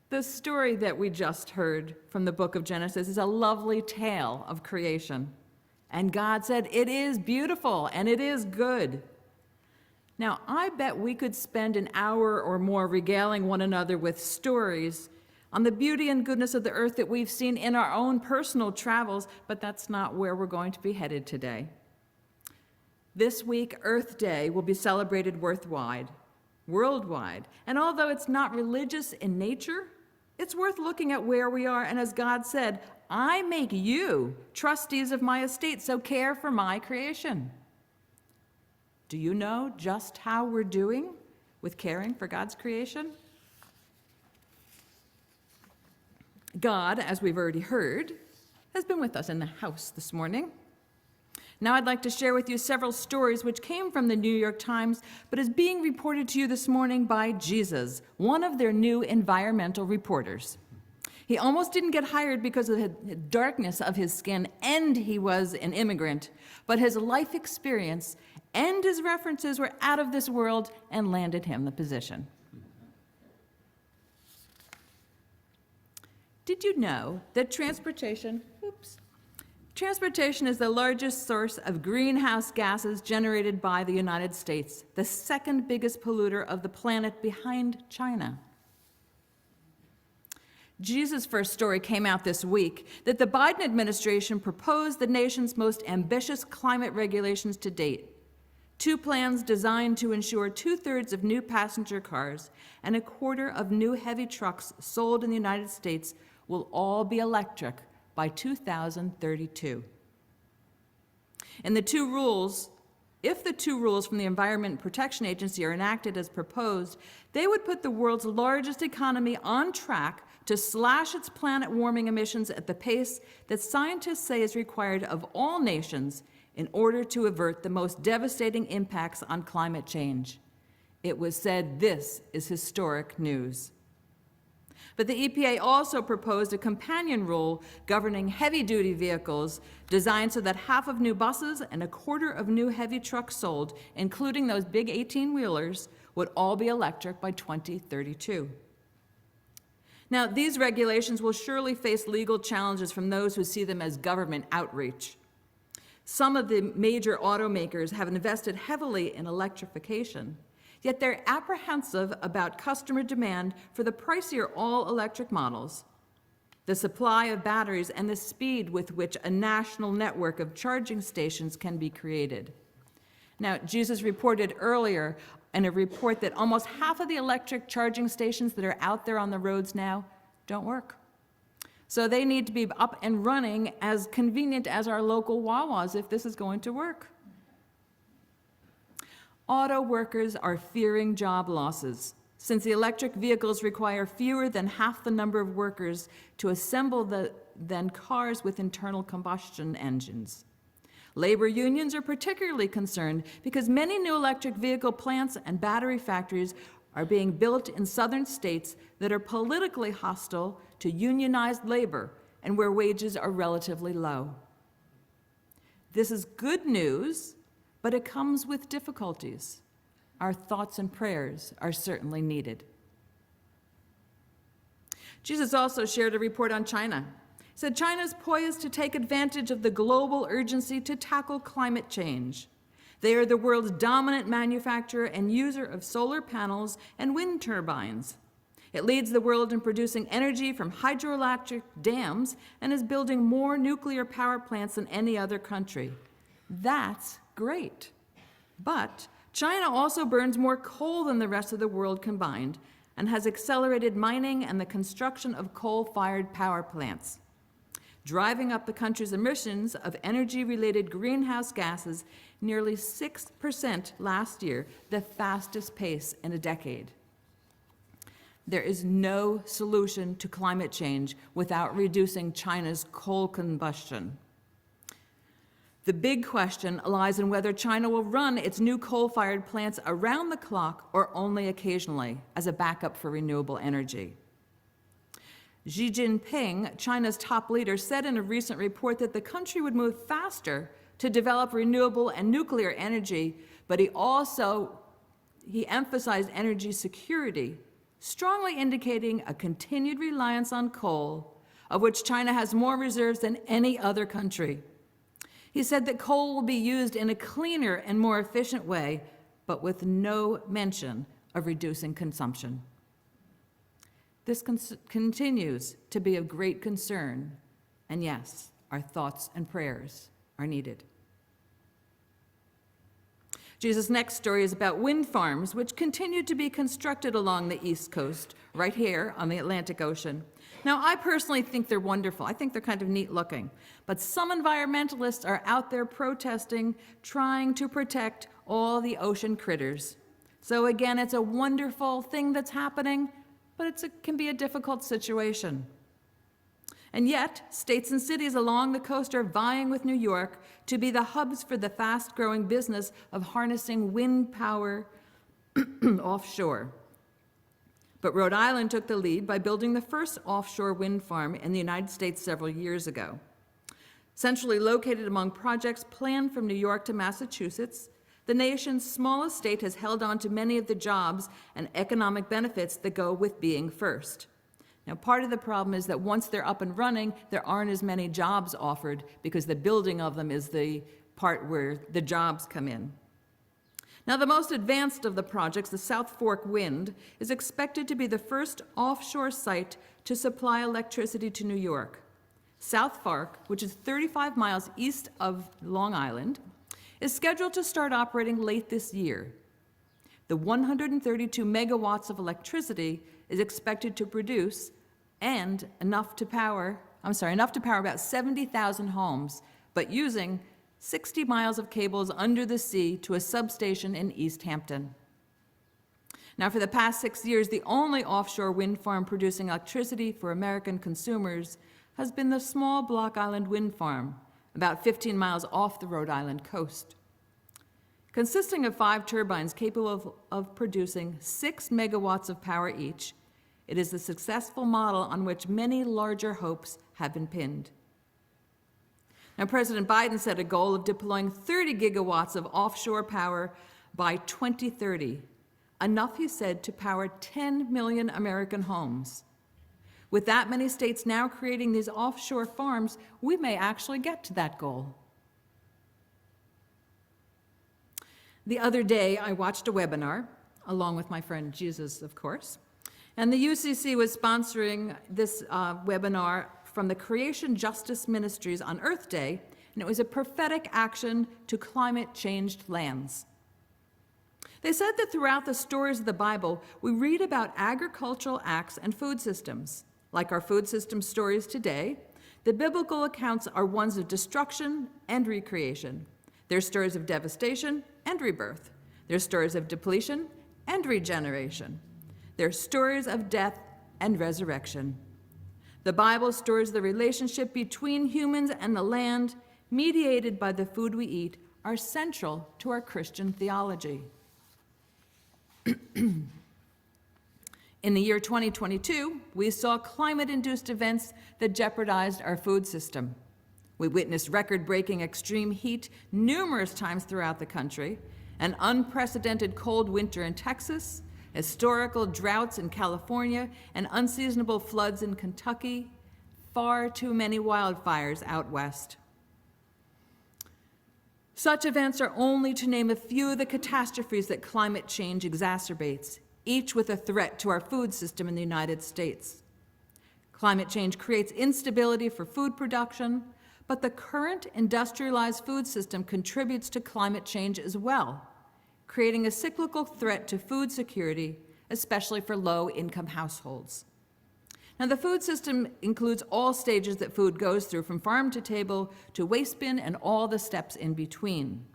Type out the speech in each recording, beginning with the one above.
The story that we just heard from the book of Genesis is a lovely tale of creation. And God said, it is beautiful and it is good. Now, I bet we could spend an hour or more regaling one another with stories on the beauty and goodness of the earth that we've seen in our own personal travels, but that's not where we're going to be headed today. This week, Earth Day will be celebrated worldwide. And although it's not religious in nature, it's worth looking at where we are. And as God said, I make you trustees of my estate, so care for my creation. Do you know just how we're doing with caring for God's creation? God, as we've already heard, has been with us in the house this morning. Now I'd like to share with you several stories which came from the New York Times, but is being reported to you this morning by Jesus, one of their new environmental reporters. He almost didn't get hired because of the darkness of his skin, and he was an immigrant, but his life experience and his references were out of this world and landed him the position. Did you know that transportation is the largest source of greenhouse gases generated by the United States, the second biggest polluter of the planet behind China? Jesus' first story came out this week that the Biden administration proposed the nation's most ambitious climate regulations to date. 2 plans designed to ensure 2/3 of new passenger cars and 1/4 of new heavy trucks sold in the United States will all be electric by 2032. If the 2 rules from the Environment Protection Agency are enacted as proposed, they would put the world's largest economy on track to slash its planet warming emissions at the pace that scientists say is required of all nations in order to avert the most devastating impacts on climate change. It was said this is historic news. But the EPA also proposed a companion rule governing heavy-duty vehicles designed so that half of new buses and 1/4 of new heavy trucks sold, including those big 18-wheelers, would all be electric by 2032. Now, these regulations will surely face legal challenges from those who see them as government outreach. Some of the major automakers have invested heavily in electrification, yet they're apprehensive about customer demand for the pricier all-electric models, the supply of batteries, and the speed with which a national network of charging stations can be created. Now, Jesus reported earlier in a report that almost half of the electric charging stations that are out there on the roads now don't work. So they need to be up and running as convenient as our local Wawas if this is going to work. Auto workers are fearing job losses, since the electric vehicles require fewer than half the number of workers to assemble than cars with internal combustion engines. Labor unions are particularly concerned because many new electric vehicle plants and battery factories are being built in southern states that are politically hostile to unionized labor and where wages are relatively low. This is good news, but it comes with difficulties. Our thoughts and prayers are certainly needed. Jesus also shared a report on China. He said China is poised to take advantage of the global urgency to tackle climate change. They are the world's dominant manufacturer and user of solar panels and wind turbines. It leads the world in producing energy from hydroelectric dams and is building more nuclear power plants than any other country. That's great. But China also burns more coal than the rest of the world combined and has accelerated mining and the construction of coal-fired power plants, driving up the country's emissions of energy-related greenhouse gases nearly 6% last year, the fastest pace in a decade. There is no solution to climate change without reducing China's coal combustion. The big question lies in whether China will run its new coal-fired plants around the clock or only occasionally as a backup for renewable energy. Xi Jinping, China's top leader, said in a recent report that the country would move faster to develop renewable and nuclear energy, but he emphasized energy security strongly indicating a continued reliance on coal, of which China has more reserves than any other country. He said that coal will be used in a cleaner and more efficient way, but with no mention of reducing consumption. This continues to be of great concern, and yes, our thoughts and prayers are needed. Jesus' next story is about wind farms, which continue to be constructed along the East Coast, right here on the Atlantic Ocean. Now, I personally think they're wonderful. I think they're kind of neat looking. But some environmentalists are out there protesting, trying to protect all the ocean critters. So again, it's a wonderful thing that's happening, but it can be a difficult situation. And yet, states and cities along the coast are vying with New York to be the hubs for the fast-growing business of harnessing wind power offshore. But Rhode Island took the lead by building the first offshore wind farm in the United States several years ago. Centrally located among projects planned from New York to Massachusetts, the nation's smallest state has held on to many of the jobs and economic benefits that go with being first. Now, part of the problem is that once they're up and running, there aren't as many jobs offered because the building of them is the part where the jobs come in. Now, the most advanced of the projects, the South Fork Wind, is expected to be the first offshore site to supply electricity to New York. South Fork, which is 35 miles east of Long Island, is scheduled to start operating late this year. The 132 megawatts of electricity is expected to produce enough to power about 70,000 homes, but using 60 miles of cables under the sea to a substation in East Hampton. Now, for the past 6 years, the only offshore wind farm producing electricity for American consumers has been the small Block Island Wind Farm, about 15 miles off the Rhode Island coast. Consisting of 5 turbines capable of producing 6 megawatts of power each, it is the successful model on which many larger hopes have been pinned. Now, President Biden set a goal of deploying 30 gigawatts of offshore power by 2030, enough, he said, to power 10 million American homes. With that many states now creating these offshore farms, we may actually get to that goal. The other day, I watched a webinar, along with my friend Jesus, of course, and the UCC was sponsoring this webinar from the Creation Justice Ministries on Earth Day, and it was a prophetic action to climate-changed lands. They said that throughout the stories of the Bible, we read about agricultural acts and food systems. Like our food system stories today, the biblical accounts are ones of destruction and recreation. They're stories of devastation and rebirth. They're stories of depletion and regeneration. They're stories of death and resurrection. The Bible stores the relationship between humans and the land, mediated by the food we eat, are central to our Christian theology. In the year 2022, we saw climate-induced events that jeopardized our food system. We witnessed record-breaking extreme heat numerous times throughout the country, an unprecedented cold winter in Texas, historical droughts in California, and unseasonable floods in Kentucky, far too many wildfires out west. Such events are only to name a few of the catastrophes that climate change exacerbates, each with a threat to our food system in the United States. Climate change creates instability for food production, but the current industrialized food system contributes to climate change as well, creating a cyclical threat to food security, especially for low-income households. Now, the food system includes all stages that food goes through, from farm to table to waste bin and all the steps in between.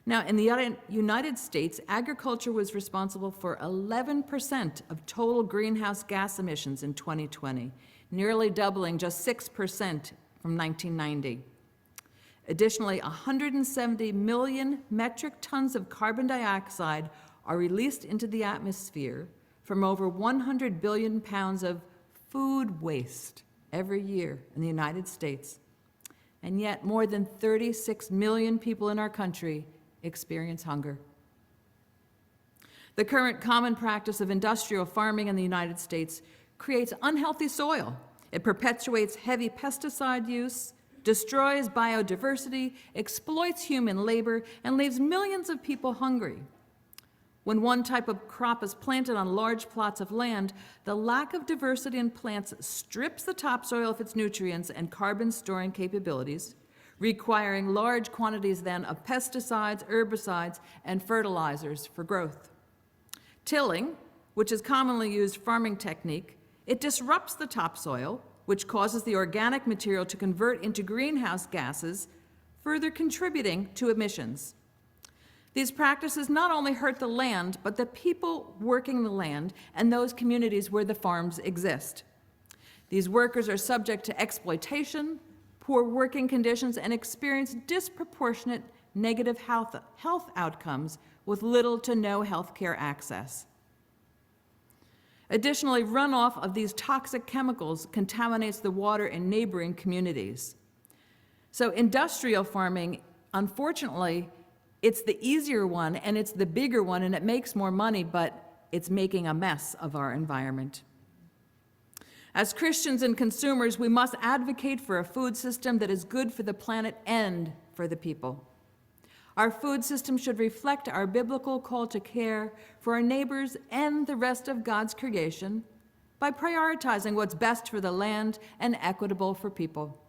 Now, in the United States, agriculture was responsible for 11% of total greenhouse gas emissions in 2020, nearly doubling just 6% from 1990. Additionally, 170 million metric tons of carbon dioxide are released into the atmosphere from over 100 billion pounds of food waste every year in the United States. And yet, more than 36 million people in our country experience hunger. The current common practice of industrial farming in the United States creates unhealthy soil. It perpetuates heavy pesticide use, destroys biodiversity, exploits human labor, and leaves millions of people hungry. When one type of crop is planted on large plots of land, the lack of diversity in plants strips the topsoil of its nutrients and carbon storing capabilities, requiring large quantities then of pesticides, herbicides, and fertilizers for growth. Tilling, which is commonly used farming technique, it disrupts the topsoil, which causes the organic material to convert into greenhouse gases, further contributing to emissions. These practices not only hurt the land, but the people working the land and those communities where the farms exist. These workers are subject to exploitation, poor working conditions, and experience disproportionate negative health outcomes with little to no health care access. Additionally, runoff of these toxic chemicals contaminates the water in neighboring communities. So industrial farming, unfortunately, it's the easier one and it's the bigger one and it makes more money, but it's making a mess of our environment. As Christians and consumers, we must advocate for a food system that is good for the planet and for the people. Our food system should reflect our biblical call to care for our neighbors and the rest of God's creation by prioritizing what's best for the land and equitable for people.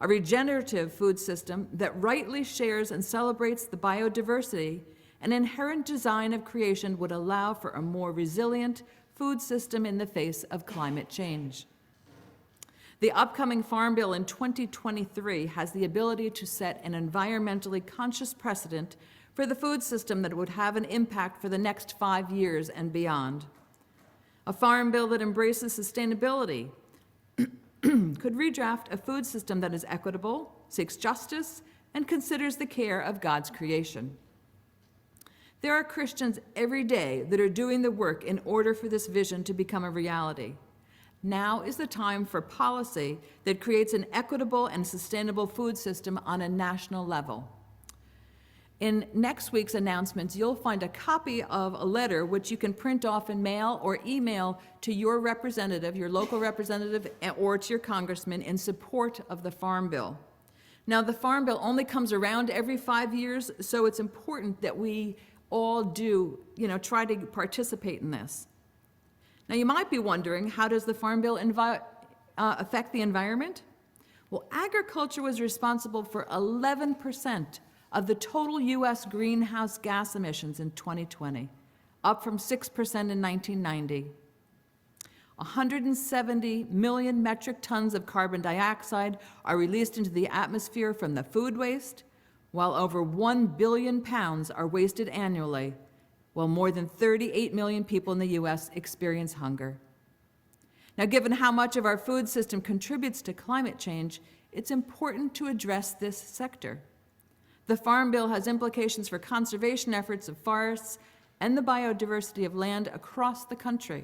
A regenerative food system that rightly shares and celebrates the biodiversity and inherent design of creation would allow for a more resilient food system in the face of climate change. The upcoming Farm Bill in 2023 has the ability to set an environmentally conscious precedent for the food system that would have an impact for the next 5 years and beyond. A farm bill that embraces sustainability could redraft a food system that is equitable, seeks justice, and considers the care of God's creation. There are Christians every day that are doing the work in order for this vision to become a reality. Now is the time for policy that creates an equitable and sustainable food system on a national level. In next week's announcements, you'll find a copy of a letter which you can print off and mail or email to your representative, your local representative, or to your congressman in support of the Farm Bill. Now, the Farm Bill only comes around every 5 years, so it's important that we all do, try to participate in this. Now, you might be wondering, how does the Farm Bill affect the environment? Well, agriculture was responsible for 11% of the total U.S. greenhouse gas emissions in 2020, up from 6% in 1990. 170 million metric tons of carbon dioxide are released into the atmosphere from the food waste, while over 1 billion pounds are wasted annually, while more than 38 million people in the U.S. experience hunger. Now, given how much of our food system contributes to climate change, it's important to address this sector. The Farm Bill has implications for conservation efforts of forests and the biodiversity of land across the country.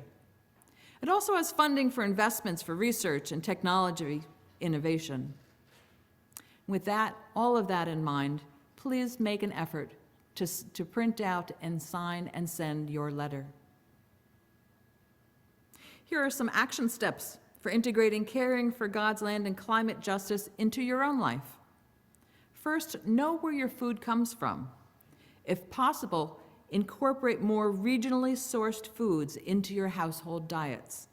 It also has funding for investments for research and technology innovation. With that, all of that in mind, please make an effort to print out and sign and send your letter. Here are some action steps for integrating caring for God's land and climate justice into your own life. First, know where your food comes from. If possible, incorporate more regionally sourced foods into your household diets.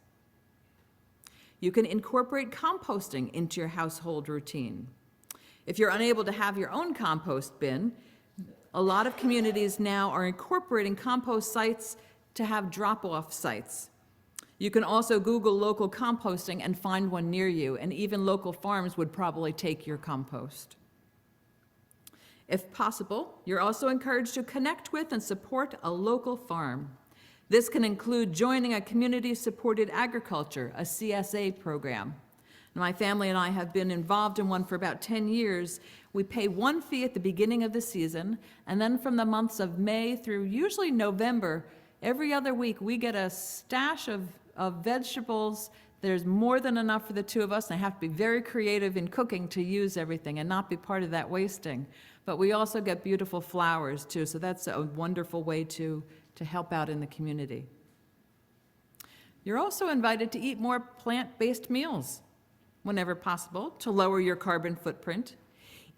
You can incorporate composting into your household routine. If you're unable to have your own compost bin, a lot of communities now are incorporating compost sites to have drop-off sites. You can also Google local composting and find one near you, and even local farms would probably take your compost. If possible, you're also encouraged to connect with and support a local farm. This can include joining a community-supported agriculture, a CSA program. My family and I have been involved in one for about 10 years. We pay one fee at the beginning of the season, and then from the months of May through usually November, every other week we get a stash of vegetables. There's more than enough for the two of us, and I have to be very creative in cooking to use everything and not be part of that wasting. But we also get beautiful flowers too, so that's a wonderful way to to help out in the community. You're also invited to eat more plant-based meals whenever possible to lower your carbon footprint.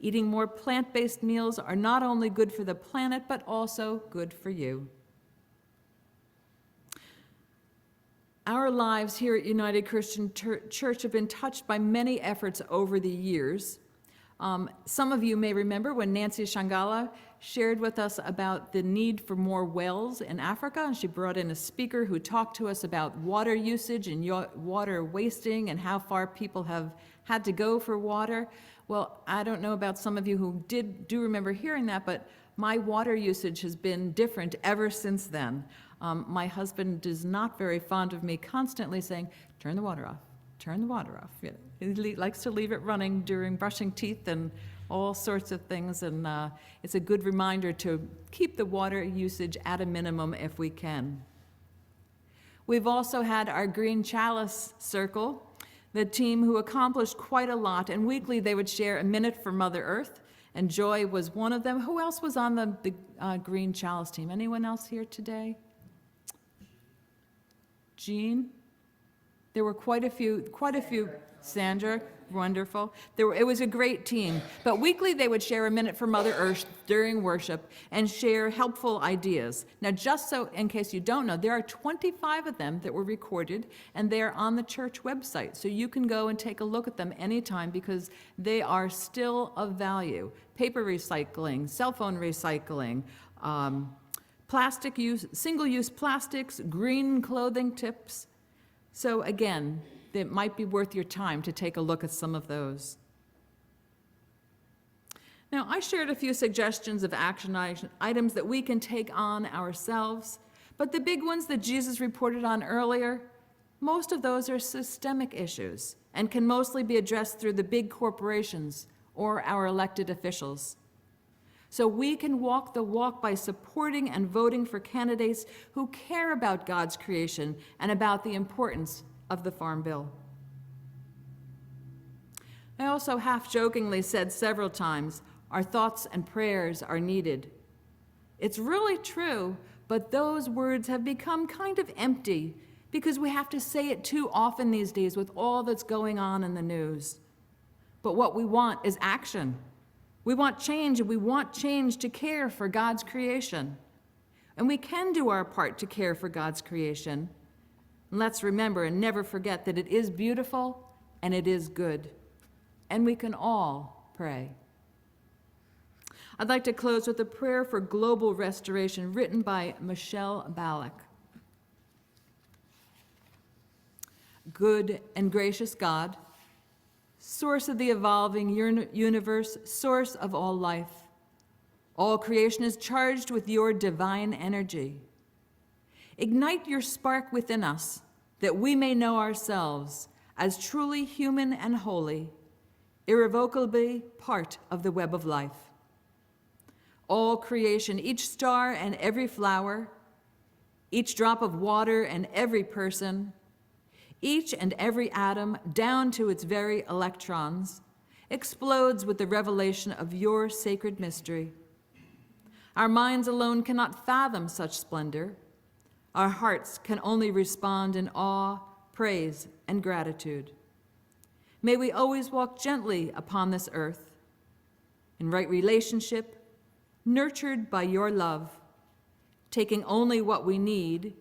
Eating more plant-based meals are not only good for the planet, but also good for you. Our lives here at United Christian Church have been touched by many efforts over the years. Some of you may remember when Nancy Shangala shared with us about the need for more wells in Africa, and she brought in a speaker who talked to us about water usage and water wasting and how far people have had to go for water. Well, I don't know about some of you who do remember hearing that, but my water usage has been different ever since then. My husband is not very fond of me constantly saying, turn the water off, turn the water off. He likes to leave it running during brushing teeth and all sorts of things, and it's a good reminder to keep the water usage at a minimum if we can. We've also had our Green Chalice Circle, the team who accomplished quite a lot, and weekly they would share a minute for Mother Earth, and Joy was one of them. Who else was on the Green Chalice team? Anyone else here today? Jean? There were quite a few. Sandra, wonderful. It was a great team. But weekly they would share a minute for Mother Earth during worship and share helpful ideas. Now, just so in case you don't know, there are 25 of them that were recorded, and they are on the church website. So you can go and take a look at them anytime because they are still of value. Paper recycling, cell phone recycling, plastic use, single-use plastics, green clothing tips. So again, it might be worth your time to take a look at some of those. Now, I shared a few suggestions of action items that we can take on ourselves, but the big ones that Jesus reported on earlier, most of those are systemic issues and can mostly be addressed through the big corporations or our elected officials. So we can walk the walk by supporting and voting for candidates who care about God's creation and about the importance of the Farm Bill. I also half-jokingly said several times, our thoughts and prayers are needed. It's really true, but those words have become kind of empty because we have to say it too often these days with all that's going on in the news. But what we want is action. We want change, and we want change to care for God's creation. And we can do our part to care for God's creation. And let's remember and never forget that it is beautiful and it is good. And we can all pray. I'd like to close with a prayer for global restoration written by Michele Ballack. Good and gracious God, source of the evolving universe, source of all life, all creation is charged with your divine energy. Ignite your spark within us that we may know ourselves as truly human and holy, irrevocably part of the web of life. All creation, each star and every flower, each drop of water and every person, each and every atom, down to its very electrons, explodes with the revelation of your sacred mystery. Our minds alone cannot fathom such splendor. Our hearts can only respond in awe, praise, and gratitude. May we always walk gently upon this earth, in right relationship, nurtured by your love, taking only what we need,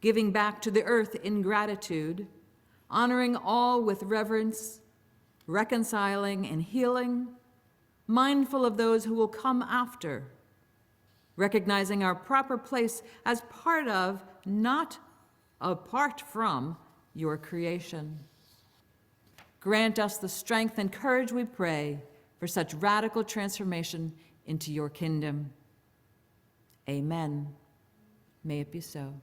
giving back to the earth in gratitude, honoring all with reverence, reconciling and healing, mindful of those who will come after, recognizing our proper place as part of, not apart from, your creation. Grant us the strength and courage, we pray, for such radical transformation into your kingdom. Amen. May it be so.